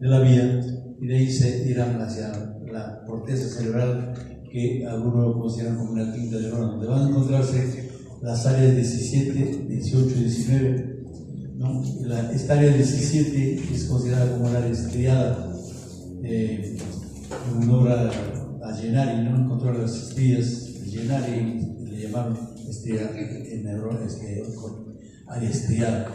de la vía, y de ahí se irán hacia la corteza cerebral, que algunos lo consideran como una quinta neurona, donde van a encontrarse las áreas 17, 18 y 19. ¿No? Esta área 17 es considerada como el área estriada, en honor a Gennari, ¿no? Encontró las estrías de Gennari, le llamaron estría en neurona, área estriada.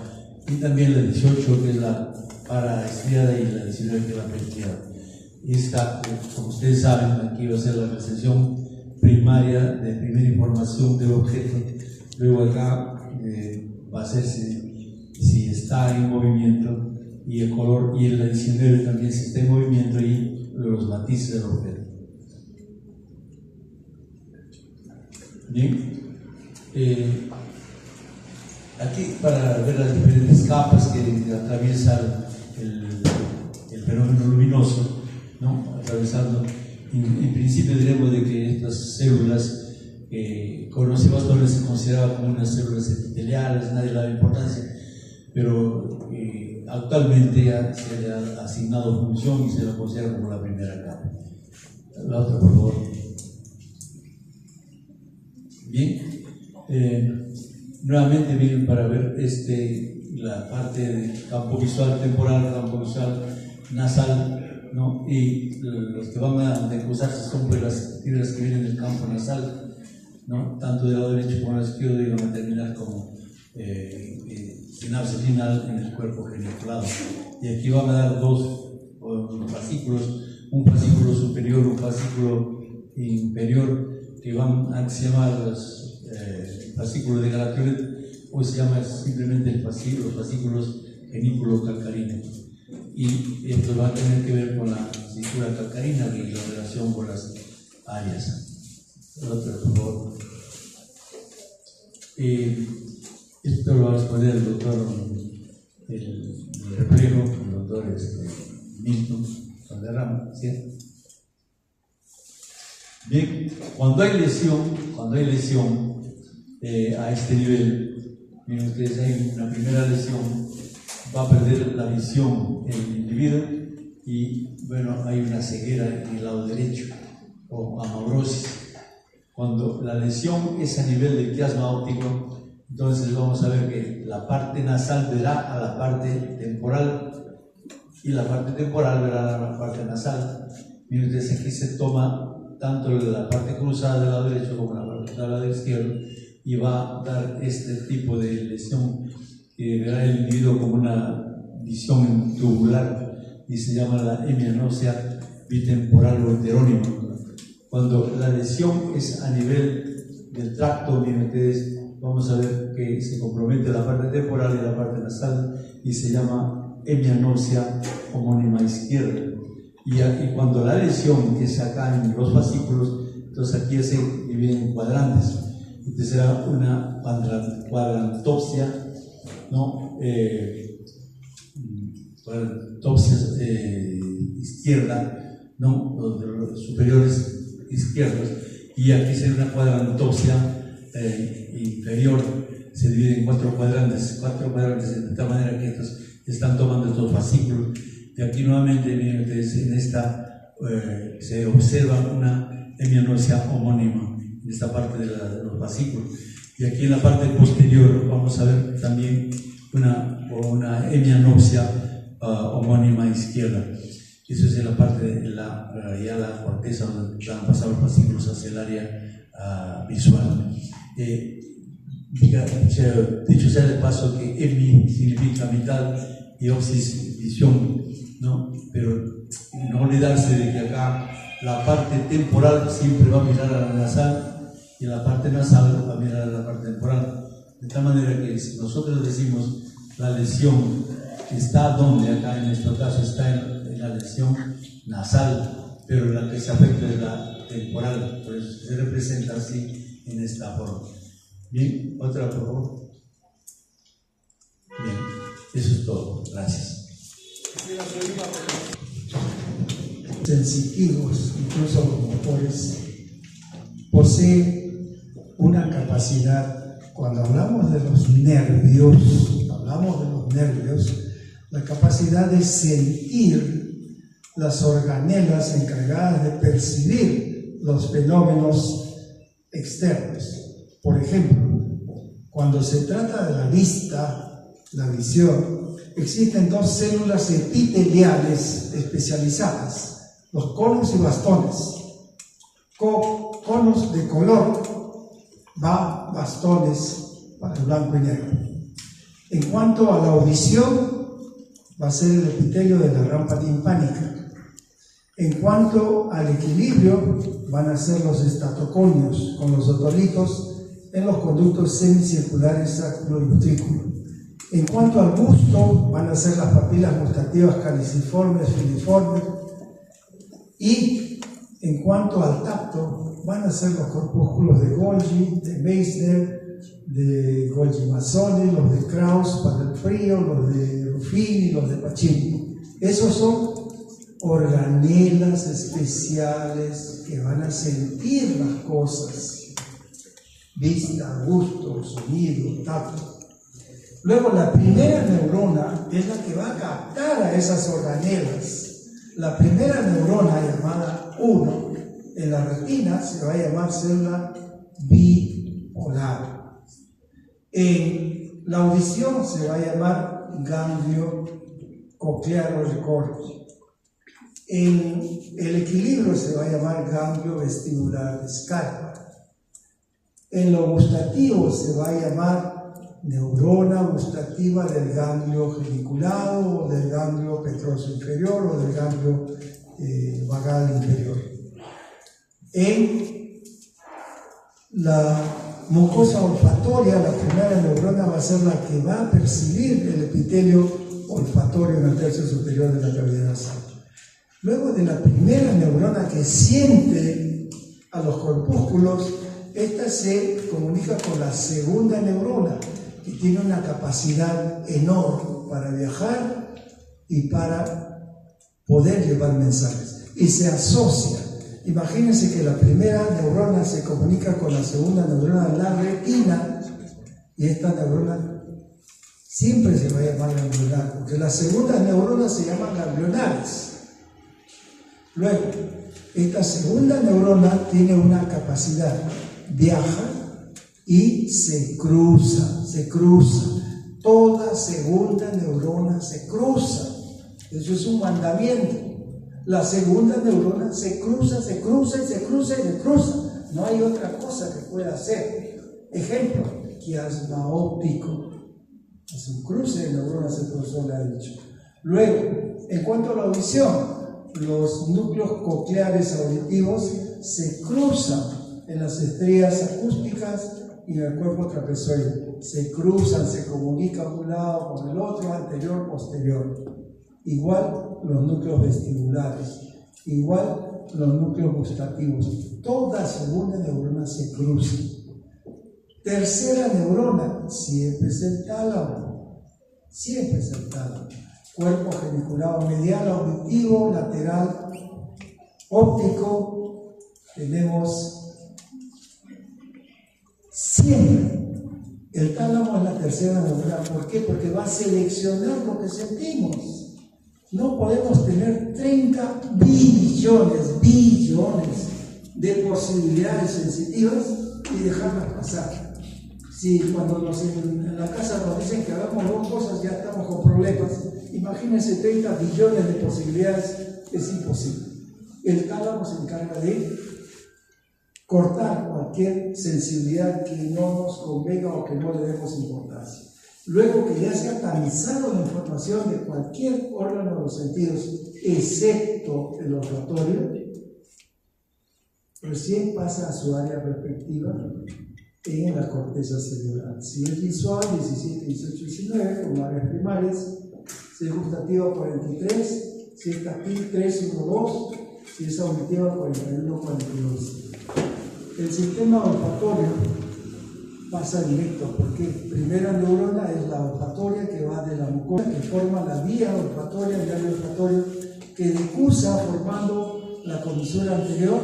Y también la 18, que es la paraestriada, y la 19, que es la perestriada. Esta, como ustedes saben, aquí va a ser la recepción primaria de primera información del objeto. Luego acá va a ser si está en movimiento, y el color, y el 19 también si está en movimiento, y los matices del objeto. Bien, aquí para ver las diferentes capas que atraviesan el fenómeno luminoso, ¿no? Atravesando, en principio diremos de que estas células, conocemos cuando se consideraban como unas células epiteliales, nadie le da importancia, pero actualmente ya se le ha asignado función y se la considera como la primera capa. La otra, por favor. Bien, nuevamente vienen para ver la parte del campo visual temporal, campo visual nasal, ¿no? Y los que van a decruzarse son pues las fibras que vienen del campo nasal, ¿no? Tanto del lado derecho como del lado izquierdo, y van a terminar como sinapsis final en el cuerpo geniculado. Y aquí van a dar dos fascículos, un fascículo superior, un fascículo inferior, que se llama los fascículos de Galationet, o se llama simplemente los fascículos genículo-calcarinos. Y esto va a tener que ver con la cintura calcarina y la relación con las áreas. El otro, por favor. Esto lo va a responder el doctor, el reflejo, el doctor Milton Valderrama, ¿cierto? Bien, cuando hay lesión a este nivel, miren ustedes, hay una primera lesión, va a perder la visión el individuo, y bueno, hay una ceguera en el lado derecho, o amaurosis. Cuando la lesión es a nivel del quiasma óptico, entonces vamos a ver que la parte nasal verá a la parte temporal, y la parte temporal verá a la parte nasal. Miren ustedes, aquí se toma tanto la parte cruzada del lado derecho como la parte del lado izquierdo, y va a dar este tipo de lesión que verá el individuo como una visión tubular, y se llama la hemianopsia bitemporal o heterónima. Cuando la lesión es a nivel del tracto, miren ustedes, vamos a ver que se compromete la parte temporal y la parte nasal, y se llama hemianopsia homónima izquierda. Y cuando la lesión es acá en los fascículos, entonces aquí se divide en cuadrantes. Entonces será una cuadrantopsia, ¿no? Cuadrantopsia izquierda, ¿no? Los superiores izquierdos, y aquí será una cuadrantopsia inferior. Se divide en cuatro cuadrantes de tal manera que estos están tomando estos fascículos. Y aquí nuevamente, miren ustedes, en esta se observa una hemianopsia homónima en esta parte de los fascículos. Y aquí en la parte posterior vamos a ver también una hemianopsia homónima izquierda. Eso es en la parte de ya la corteza, donde han pasado los fascículos hacia el área visual. Dicho sea de paso que hemi significa mitad y opsis visión, ¿no? Pero no olvidarse de que acá la parte temporal siempre va a mirar a la nasal, y la parte nasal va a mirar a la parte temporal. De tal manera que si nosotros decimos la lesión está donde, acá en este caso está en la lesión nasal, pero la que se afecta es la temporal, por eso se representa así en esta forma. Bien, otra por favor. Bien, eso es todo. Gracias. Sensitivos, incluso los motores, posee una capacidad. Cuando hablamos de los nervios, la capacidad de sentir las organelas encargadas de percibir los fenómenos externos. Por ejemplo, cuando se trata de la vista, la visión, existen dos células epiteliales especializadas, los conos y bastones. Conos de color, bastones para el blanco y negro. En cuanto a la audición, va a ser el epitelio de la rampa timpánica. En cuanto al equilibrio, van a ser los estatoconios con los otolitos en los conductos semicirculares sacro y utrículo. En cuanto al gusto, van a ser las papilas gustativas caliciformes, filiformes. Y en cuanto al tacto, van a ser los corpúsculos de Golgi, de Meissner, de Golgi-Mazzoni, los de Krauss para el frío, los de Ruffini, los de Pacini. Esos son organelas especiales que van a sentir las cosas: vista, gusto, sonido, tacto. Luego la primera neurona es la que va a captar a esas organelas. La primera neurona, llamada 1, en la retina se va a llamar célula bipolar. En la audición se va a llamar ganglio coclear o recorte. En el equilibrio se va a llamar ganglio vestibular de Scarpa. En lo gustativo se va a llamar neurona gustativa del ganglio geniculado, o del ganglio petroso inferior, o del ganglio vagal inferior. En la mucosa olfatoria, la primera neurona va a ser la que va a percibir el epitelio olfatorio en el tercio superior de la cavidad nasal. Luego de la primera neurona que siente a los corpúsculos, esta se comunica con la segunda neurona, que tiene una capacidad enorme para viajar y para poder llevar mensajes. Y se asocia. Imagínense que la primera neurona se comunica con la segunda neurona en la retina, y esta neurona siempre se va a llamar ganglionar, porque las segundas neuronas se llaman ganglionares. Luego, esta segunda neurona tiene una capacidad: viaja y se cruza. Toda segunda neurona se cruza. Eso es un mandamiento. La segunda neurona se cruza. No hay otra cosa que pueda hacer. Ejemplo, quiasma óptico. Es un cruce de neuronas, el profesor le ha dicho. Luego, en cuanto a la audición, los núcleos cocleares auditivos se cruzan en las estrías acústicas y en el cuerpo trapezoide. Se cruzan, se comunican un lado con el otro, anterior, posterior. Igual los núcleos vestibulares, igual los núcleos gustativos. Toda segunda neurona se cruza. Tercera neurona, siempre es el tálamo. Cuerpo geniculado medial, auditivo, lateral, óptico. Tenemos siempre el tálamo es la tercera neurona. ¿Por qué? Porque va a seleccionar lo que sentimos. No podemos tener 30 billones de posibilidades sensitivas y dejarlas pasar. Si cuando en la casa nos dicen que hagamos 2 cosas ya estamos con problemas, imagínense 30 billones de posibilidades, es imposible. El tálamo se encarga de cortar cualquier sensibilidad que no nos convenga o que no le demos importancia. Luego que ya se ha tamizado la información de cualquier órgano de los sentidos, excepto el olfatorio, recién pasa a su área respectiva en la corteza cerebral. Si es visual, 17, 18, 19, como áreas primarias. Si es gustativa, 43. Si es táctil, 3, 1, 2. Si es auditiva, 41, 42. El sistema olfatorio pasa directo, porque primera neurona es la olfatoria, que va de la mucosa, que forma la vía olfatoria, el área olfatorio, que decusa formando la comisura anterior,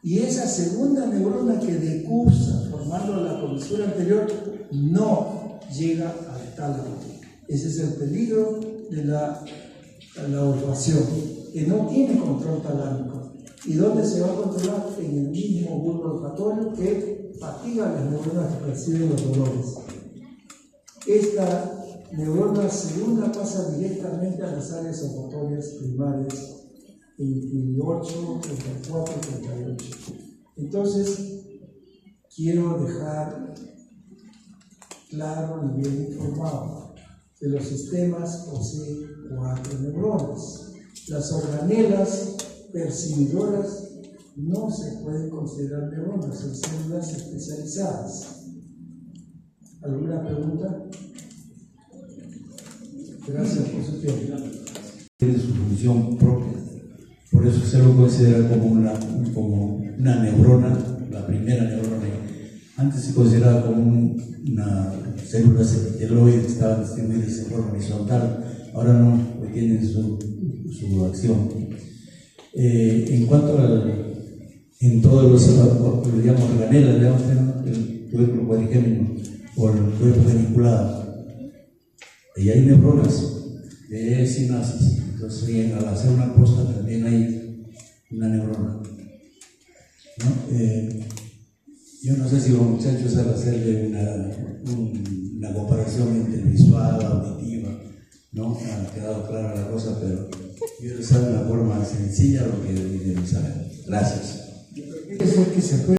y esa segunda neurona que decusa formando la comisura anterior no llega al tálamo. Ese es el peligro de la la olfacción, que no tiene control talámico. ¿Y dónde se va a controlar? En el mismo bulbo olfatorio que fatiga a las neuronas que perciben los dolores. Esta neurona segunda pasa directamente a las áreas olfatorias primarias 28, 34, 38. Entonces, quiero dejar claro y bien informado que los sistemas poseen 4 neuronas. Las organelas percibidoras no se pueden considerar neuronas, son células especializadas. ¿Alguna pregunta? Gracias por su tiempo. Tiene su función propia, por eso se lo considera como una neurona, la primera neurona. Antes se consideraba como una célula epiteloide que estaba distribuidas en forma horizontal, ahora no, pues tienen su acción. En cuanto en todos los organelas, el tubérculo cuadrigémino o el cuerpo geniculado, y hay neuronas de sinapsis. Entonces, al hacer una posta también hay una neurona, ¿no? Yo no sé si los muchachos al hacerle una comparación entre visual, auditiva, ¿no? Ha quedado clara la cosa, pero yo les hago de una forma sencilla lo que deben saber. Gracias. Es el que se puede